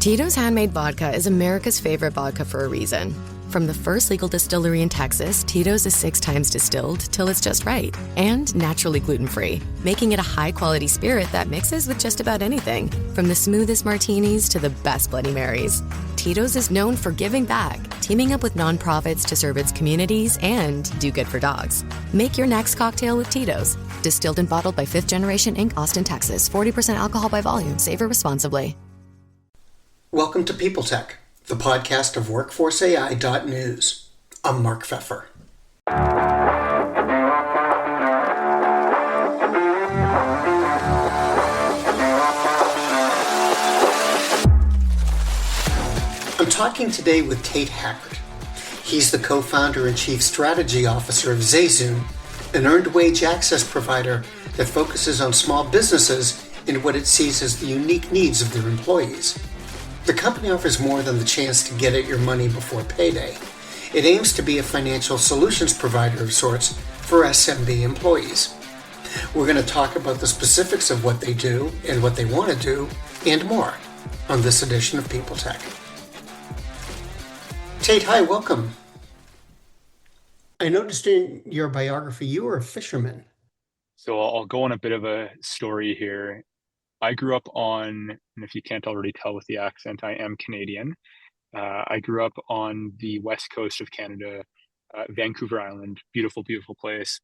Tito's Handmade Vodka is America's favorite vodka for a reason. From the first legal distillery in Texas, Tito's is 6 times distilled till it's just right. And naturally gluten-free, making it a high-quality spirit that mixes with just about anything. From the smoothest martinis to the best Bloody Marys. Tito's is known for giving back, teaming up with nonprofits to serve its communities and do good for dogs. Make your next cocktail with Tito's. Distilled and bottled by 5th Generation Inc., Austin, Texas. 40% alcohol by volume. Savor responsibly. Welcome to People Tech, the podcast of WorkforceAI.news. I'm Mark Pfeffer. I'm talking today with Tate Hackert. He's the co-founder and chief strategy officer of ZayZoon, an earned wage access provider that focuses on small businesses and what it sees as the unique needs of their employees. The company offers more than the chance to get at your money before payday. It aims to be a financial solutions provider of sorts for SMB employees. We're going to talk about the specifics of what they do and what they want to do, and more, on this edition of People Tech. Tate, hi, welcome. I noticed in your biography you were a fisherman. So I'll go on a bit of a story here. I grew up on, and if you can't already tell with the accent, I am Canadian. I grew up on the west coast of Canada, Vancouver Island, beautiful, beautiful place.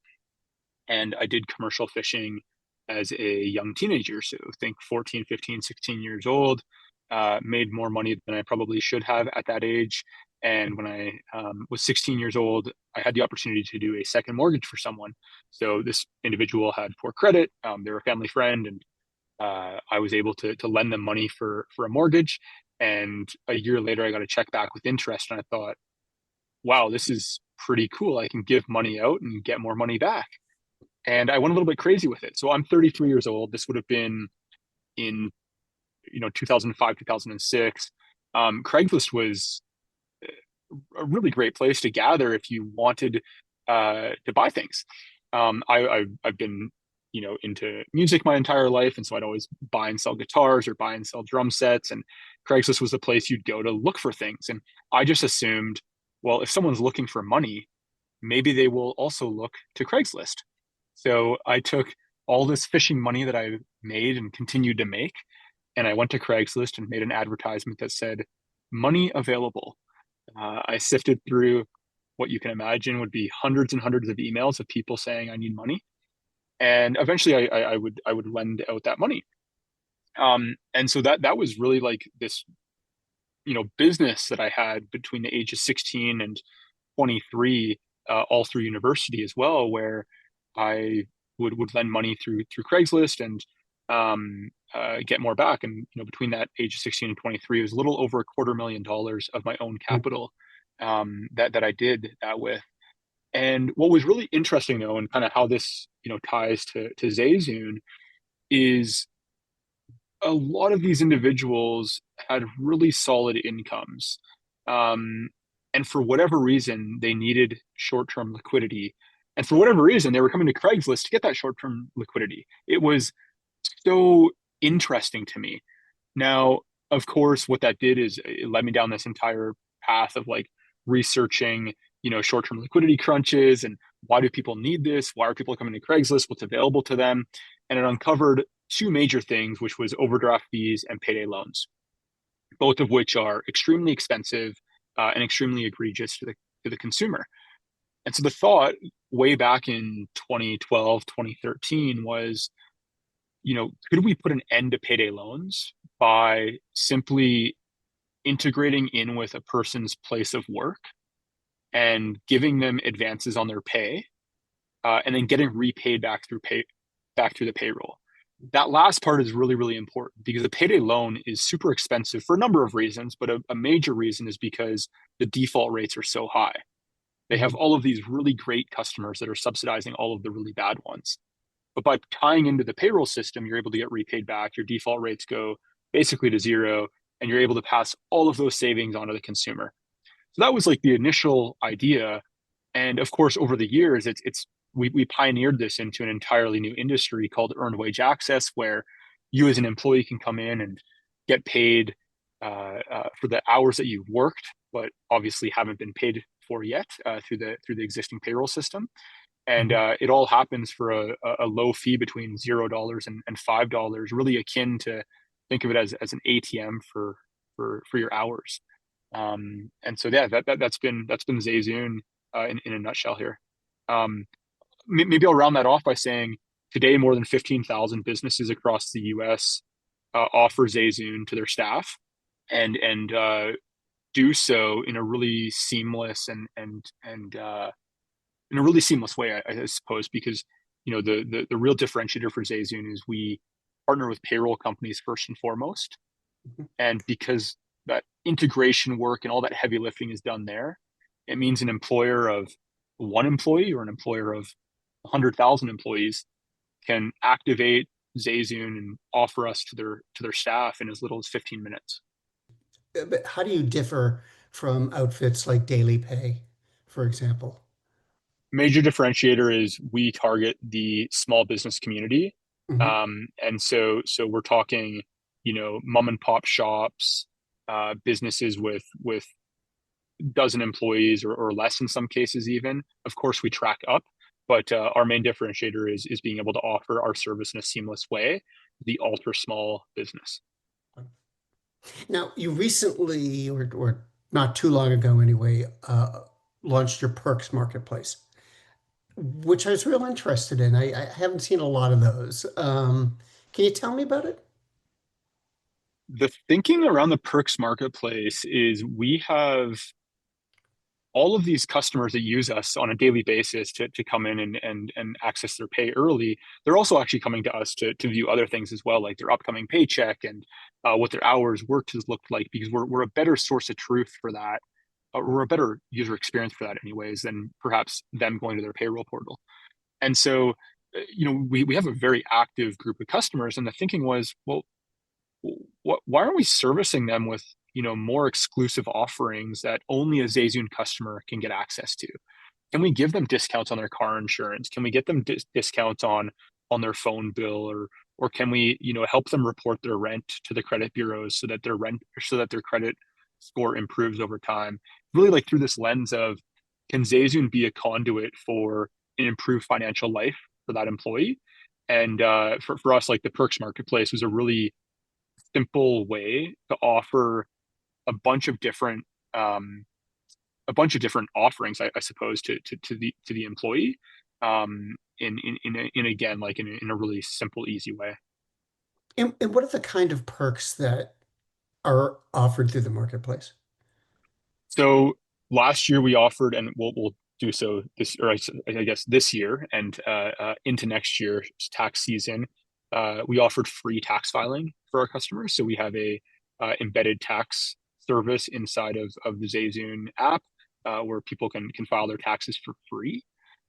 And I did commercial fishing as a young teenager. So think 14, 15, 16 years old, made more money than I probably should have at that age. And when I was 16 years old, I had the opportunity to do a second mortgage for someone. So this individual had poor credit. They were a family friend, and I was able to lend them money for a mortgage. And a year later, I got a check back with interest. And I thought, wow, this is pretty cool. I can give money out and get more money back. And I went a little bit crazy with it. So I'm 33 years old. This would have been in 2005, 2006. Craigslist was a really great place to gather if you wanted to buy things. I've been into music my entire life. And so I'd always buy and sell guitars or buy and sell drum sets. And Craigslist was the place you'd go to look for things. And I just assumed, well, if someone's looking for money, maybe they will also look to Craigslist. So I took all this fishing money that I made and continued to make, and I went to Craigslist and made an advertisement that said, money available. I sifted through what you can imagine would be hundreds and hundreds of emails of people saying, I need money. And eventually I would lend out that money. And so that was really like this, business that I had between the age of 16 and 23, all through university as well, where I would lend money through Craigslist and get more back. And, between that age of 16 and 23, it was a little over $250,000 of my own capital that I did that with. And what was really interesting, though, and kind of how this, ties to ZayZoon, is a lot of these individuals had really solid incomes. And for whatever reason, they needed short-term liquidity. And for whatever reason, they were coming to Craigslist to get that short-term liquidity. It was so interesting to me. Now, of course, what that did is it led me down this entire path of like researching short-term liquidity crunches and why do people need this? Why are people coming to Craigslist? What's available to them? And it uncovered two major things, which was overdraft fees and payday loans, both of which are extremely expensive and extremely egregious to the consumer. And so the thought way back in 2012, 2013 was, could we put an end to payday loans by simply integrating in with a person's place of work and giving them advances on their pay, and then getting repaid back through the payroll. That last part is really, really important because a payday loan is super expensive for a number of reasons, but a major reason is because the default rates are so high. They have all of these really great customers that are subsidizing all of the really bad ones. But by tying into the payroll system, you're able to get repaid back. Your default rates go basically to zero, and you're able to pass all of those savings onto the consumer. So that was like the initial idea. And of course, over the years, we pioneered this into an entirely new industry called earned wage access, where you as an employee can come in and get paid for the hours that you've worked, but obviously haven't been paid for yet through the existing payroll system. And it all happens for a low fee between $0 and $5, really akin to think of it as an ATM for your hours. And so yeah, that's been ZayZoon in a nutshell here. Maybe I'll round that off by saying today more than 15,000 businesses across the US offer ZayZoon to their staff, and do so in a really seamless and in a really seamless way, I suppose, because the real differentiator for ZayZoon is we partner with payroll companies first and foremost, and because that integration work and all that heavy lifting is done there, it means an employer of one employee or an employer of 100,000 employees can activate ZayZoon and offer us to their staff in as little as 15 minutes. But how do you differ from outfits like Daily Pay, for example? Major differentiator is we target the small business community. And so we're talking, mom and pop shops, businesses with dozen employees or less in some cases even. Of course, we track up, but our main differentiator is being able to offer our service in a seamless way, the ultra small business. Now, you recently, or not too long ago anyway, launched your Perks Marketplace, which I was real interested in. I haven't seen a lot of those. Can you tell me about it? The thinking around the Perks Marketplace is we have all of these customers that use us on a daily basis to come in and access their pay early. They're also actually coming to us to view other things as well, like their upcoming paycheck and what their hours worked has looked like, because we're a better source of truth for that. We're a better user experience for that anyways than perhaps them going to their payroll portal. And so, we have a very active group of customers, and the thinking was, well, why aren't we servicing them with more exclusive offerings that only a ZayZoon customer can get access to? Can we give them discounts on their car insurance? Can we get them discounts on their phone bill, or can we help them report their rent to the credit bureaus so that their credit score improves over time? Really, like through this lens of, can ZayZoon be a conduit for an improved financial life for that employee? And for us, like the Perks Marketplace was a really simple way to offer a bunch of different offerings, I suppose, to the employee, in again, like in a really simple, easy way. And what are the kind of perks that are offered through the marketplace? So last year we offered, and we'll do so this, or I guess this year and into next year's tax season, we offered free tax filing for our customers. So we have a embedded tax service inside of the ZayZoon app where people can file their taxes for free.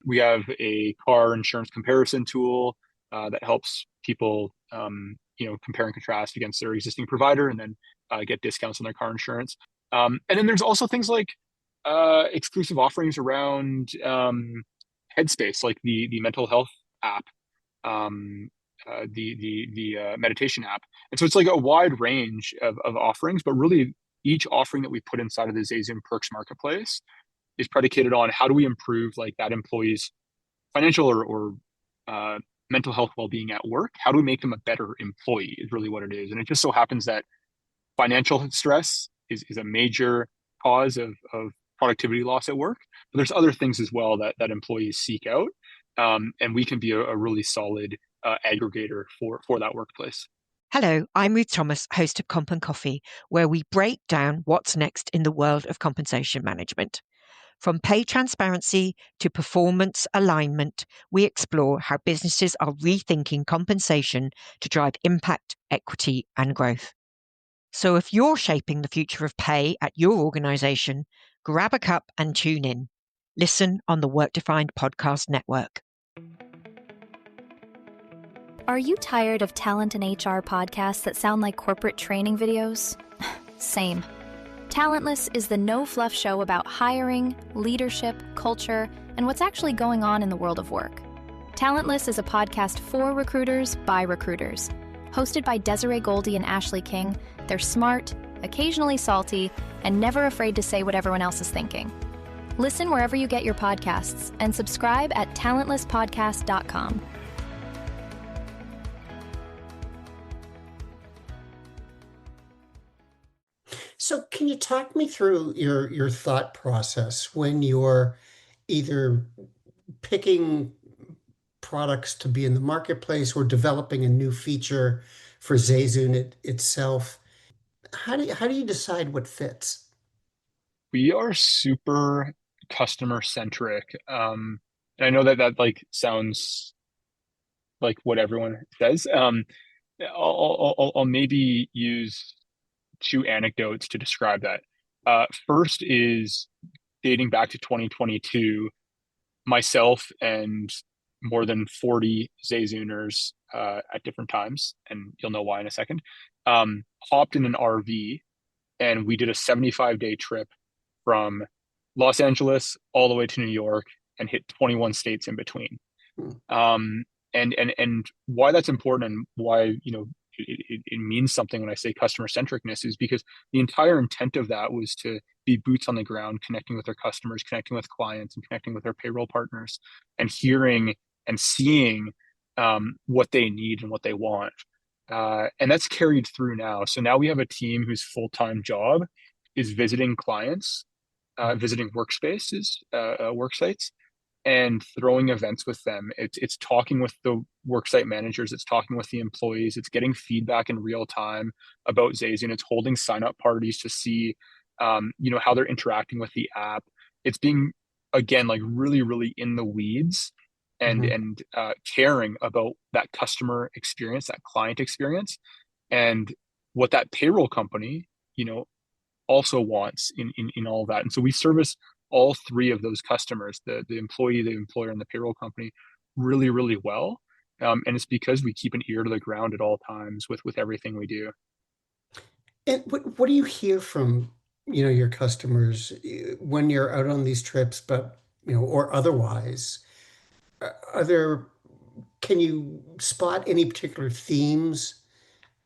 We have a car insurance comparison tool that helps people compare and contrast against their existing provider and then get discounts on their car insurance. And then there's also things like exclusive offerings around Headspace, like the mental health app, the meditation app. And so it's like a wide range of offerings, but really each offering that we put inside of the ZayZoon Perks Marketplace is predicated on how do we improve like that employee's financial or mental health well-being at work? How do we make them a better employee is really what it is. And it just so happens that financial stress is a major cause of productivity loss at work. But there's other things as well that employees seek out. And we can be a really solid aggregator for that workplace. Hello, I'm Ruth Thomas, host of Comp and Coffee, where we break down what's next in the world of compensation management. From pay transparency to performance alignment, we explore how businesses are rethinking compensation to drive impact, equity, and growth. So if you're shaping the future of pay at your organization, grab a cup and tune in. Listen on the Work Defined Podcast Network. Are you tired of talent and HR podcasts that sound like corporate training videos? Same. Talentless is the no-fluff show about hiring, leadership, culture, and what's actually going on in the world of work. Talentless is a podcast for recruiters by recruiters. Hosted by Desiree Goldie and Ashley King, they're smart, occasionally salty, and never afraid to say what everyone else is thinking. Listen wherever you get your podcasts and subscribe at talentlesspodcast.com. So can you talk me through your thought process when you're either picking products to be in the marketplace or developing a new feature for ZayZoon itself? How do you decide what fits? We are super customer centric. And I know that like sounds like what everyone says. I'll maybe use two anecdotes to describe that. First is dating back to 2022, myself and more than 40 ZayZooners at different times, and you'll know why in a second, hopped in an RV and we did a 75-day trip from Los Angeles all the way to New York and hit 21 states in between. And why that's important and why, it means something when I say customer centricness is because the entire intent of that was to be boots on the ground, connecting with their customers, connecting with clients, and connecting with their payroll partners, and hearing and seeing what they need and what they want. And that's carried through now. So now we have a team whose full-time job is visiting clients, visiting workspaces, work sites, and throwing events with them. It's talking with the worksite managers. It's talking with the employees. It's getting feedback in real time about ZayZoon. It's holding sign-up parties to see, how they're interacting with the app. It's being, again, like really, really in the weeds and caring about that customer experience, that client experience, and what that payroll company, also wants in all of that. And so we service all three of those customers, the employee, the employer, and the payroll company really, really well. And it's because we keep an ear to the ground at all times with everything we do. And what do you hear from, your customers when you're out on these trips, but, or otherwise? Can you spot any particular themes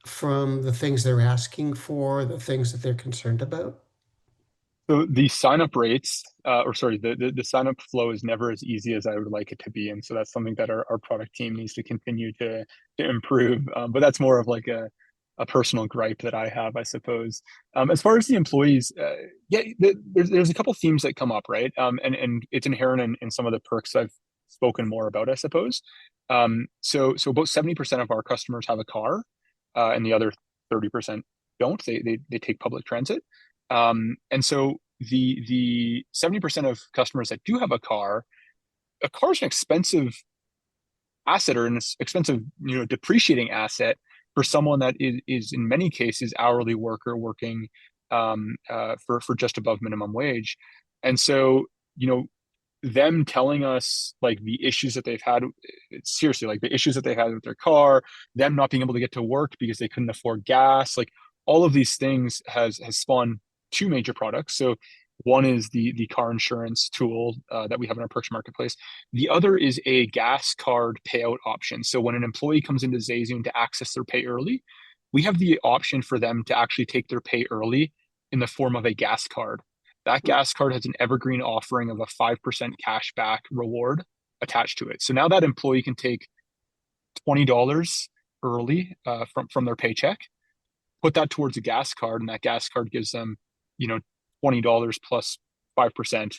from the things they're asking for, the things that they're concerned about? So the sign-up rates, the sign-up flow is never as easy as I would like it to be. And so that's something that our product team needs to continue to improve. But that's more of like a personal gripe that I have, I suppose. As far as the employees, there's a couple themes that come up, right? And it's inherent in some of the perks I've spoken more about, I suppose. So about 70% of our customers have a car, and the other 30% don't. They take public transit. And so the 70% of customers that do have a car is an expensive asset or an expensive, depreciating asset for someone that is in many cases hourly worker working for just above minimum wage. And so, them telling us like the issues that they've had, seriously, like the issues that they had with their car, them not being able to get to work because they couldn't afford gas, like all of these things has spawned two major products. So one is the car insurance tool that we have in our Perks Marketplace. The other is a gas card payout option. So when an employee comes into ZayZoon to access their pay early, we have the option for them to actually take their pay early in the form of a gas card. That gas card has an evergreen offering of a 5% cash back reward attached to it. So now that employee can take $20 early from their paycheck, put that towards a gas card, and that gas card gives them, $20 plus 5%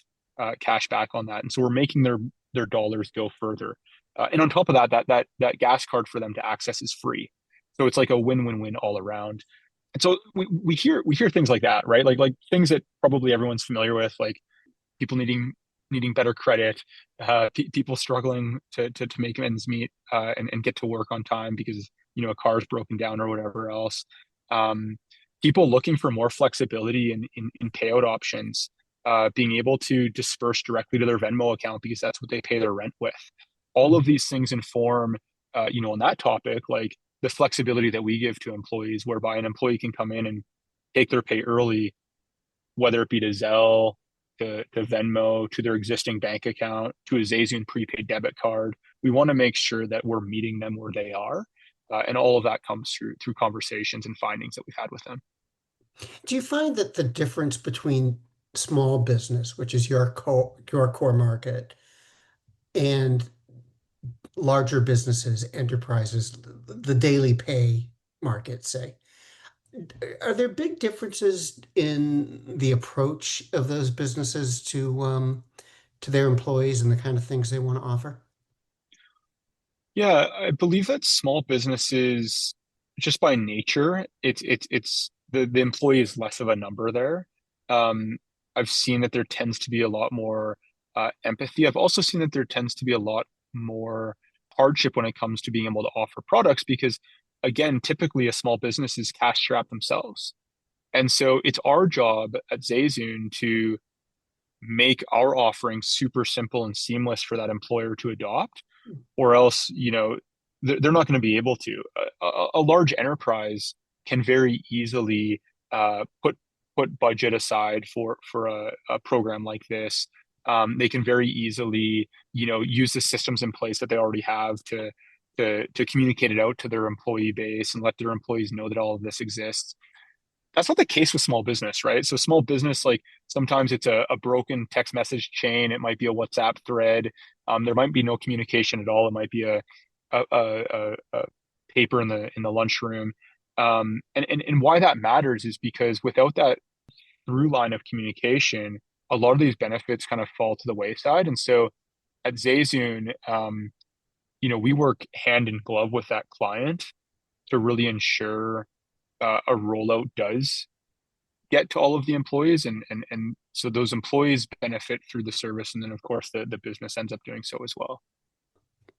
cash back on that. And so we're making their dollars go further. And on top of that gas card for them to access is free. So it's like a win-win-win all around. And so we hear things like that, right? Like things that probably everyone's familiar with, like people needing better credit, people struggling to make ends meet and get to work on time because a car is broken down or whatever else. People looking for more flexibility in payout options, being able to disperse directly to their Venmo account because that's what they pay their rent with. All of these things inform, on that topic, like the flexibility that we give to employees, whereby an employee can come in and take their pay early, whether it be to Zelle, to Venmo, to their existing bank account, to a ZayZoon prepaid debit card. We want to make sure that we're meeting them where they are. And all of that comes through conversations and findings that we've had with them. Do you find that the difference between small business, which is your core market, and larger businesses, enterprises, the daily pay market, say, are there big differences in the approach of those businesses to their employees and the kind of things they want to offer? Yeah, I believe that small businesses, just by nature, it's the employee is less of a number there. Um, I've seen that there tends to be a lot more empathy. I've also seen that there tends to be a lot more hardship when it comes to being able to offer products because, again, typically a small business is cash strapped themselves. And so it's our job at ZayZoon to make our offering super simple and seamless for that employer to adopt, or else, they're not going to be able to. A large enterprise can very easily put budget aside for a program like this. They can very easily, use the systems in place that they already have to communicate it out to their employee base and let their employees know that all of this exists. That's not the case with small business, right? So small business, like sometimes it's a broken text message chain. It might be a WhatsApp thread. There might be no communication at all. It might be a paper in the lunchroom. And why that matters is because without that through line of communication, a lot of these benefits kind of fall to the wayside. And so at ZayZoon, we work hand in glove with that client to really ensure a rollout does get to all of the employees, and so those employees benefit through the service, and then of course the business ends up doing so as well.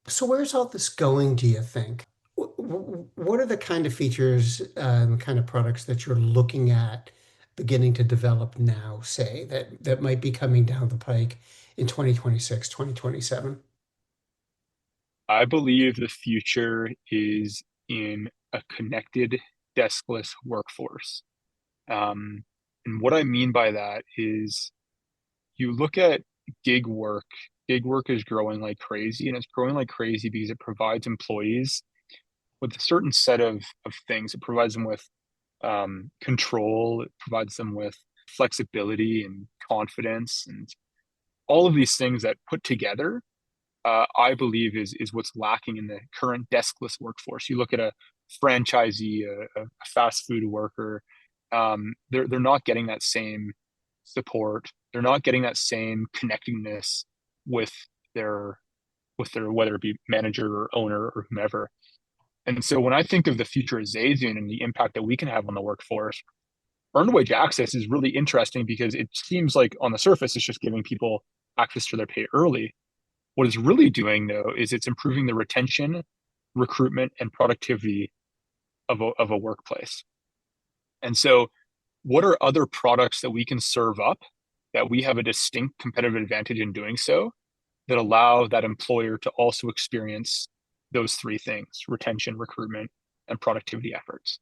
So where's all this going, do you think? What are the kind of features, kind of products that you're looking at beginning to develop now, say, that might be coming down the pike in 2026, 2027? I believe the future is in a connected deskless workforce. And what I mean by that is you look at gig work. Gig work is growing like crazy, and it's growing like crazy because it provides employees with a certain set of things. It provides them with control. It provides them with flexibility and confidence, and all of these things that put together, I believe, is what's lacking in the current deskless workforce. You look at a franchisee, a fast food worker, they're not getting that same support. They're not getting that same connectingness with their whether it be manager or owner or whomever. And so when I think of the future of ZayZoon and the impact that we can have on the workforce, earned wage access is really interesting because it seems like on the surface it's just giving people access to their pay early. What it's really doing though is it's improving the retention, recruitment, and productivity of a workplace. And so what are other products that we can serve up that we have a distinct competitive advantage in doing so that allow that employer to also experience those three things: retention, recruitment, and productivity efforts?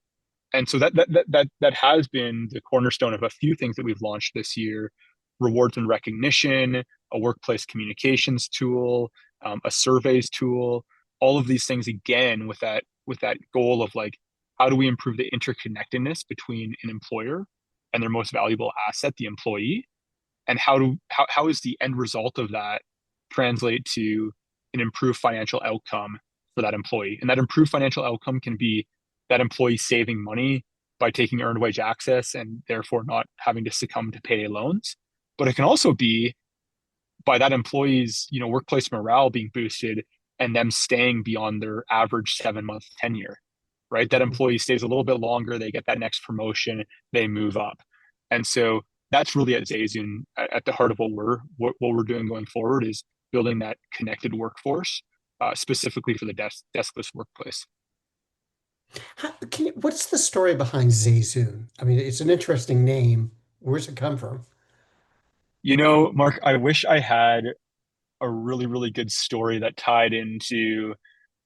And so that has been the cornerstone of a few things that we've launched this year: rewards and recognition, a workplace communications tool, a surveys tool. All of these things, again, with that goal of like, how do we improve the interconnectedness between an employer and their most valuable asset, the employee, and how is the end result of that translate to an improved financial outcome for that employee? And that improved financial outcome can be that employee saving money by taking earned wage access and therefore not having to succumb to payday loans. But it can also be by that employee's, workplace morale being boosted and them staying beyond their average 7-month tenure, right? That employee stays a little bit longer, they get that next promotion, they move up. And so that's really at ZayZoon at the heart of what we're doing going forward, is building that connected workforce, specifically for the deskless workplace. What's the story behind ZayZoon? I mean, it's an interesting name. Where's it come from? Mark, I wish I had a really, really good story that tied into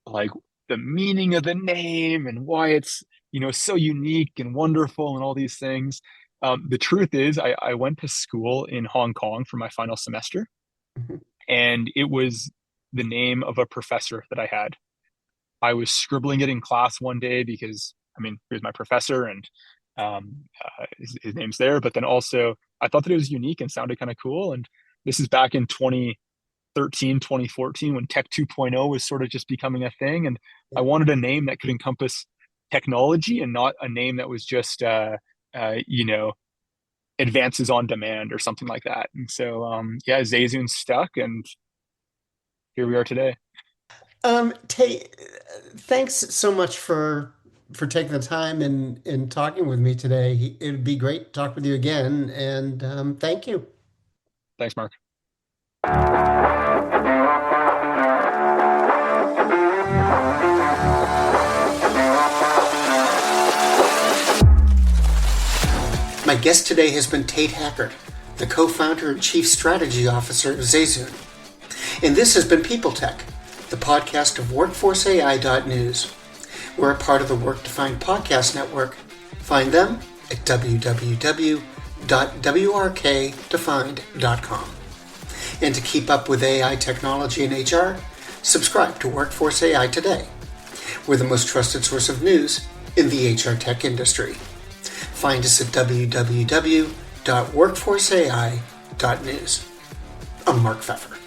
like the meaning of the name and why it's, so unique and wonderful and all these things. The truth is, I went to school in Hong Kong for my final semester, Mhm. and it was the name of a professor that I had. I was scribbling it in class one day because, I mean, here's my professor, and, I his name's there. But then also, I thought that it was unique and sounded kind of cool. And this is back in 2013, 2014, when Tech 2.0 was sort of just becoming a thing. And I wanted a name that could encompass technology and not a name that was just, advances on demand or something like that. And so, ZayZoon's stuck, and here we are today. Tate, thanks so much for taking the time and talking with me today. It'd be great to talk with you again, and thank you. Thanks, Mark. My guest today has been Tate Hackert, the co-founder and chief strategy officer of ZayZoon. And this has been People Tech, the podcast of WorkforceAI.news. We're a part of the Work Defined Podcast Network. Find them at www.wrkdefined.com. And to keep up with AI technology and HR, subscribe to Workforce AI today. We're the most trusted source of news in the HR tech industry. Find us at www.workforceai.news. I'm Mark Pfeffer.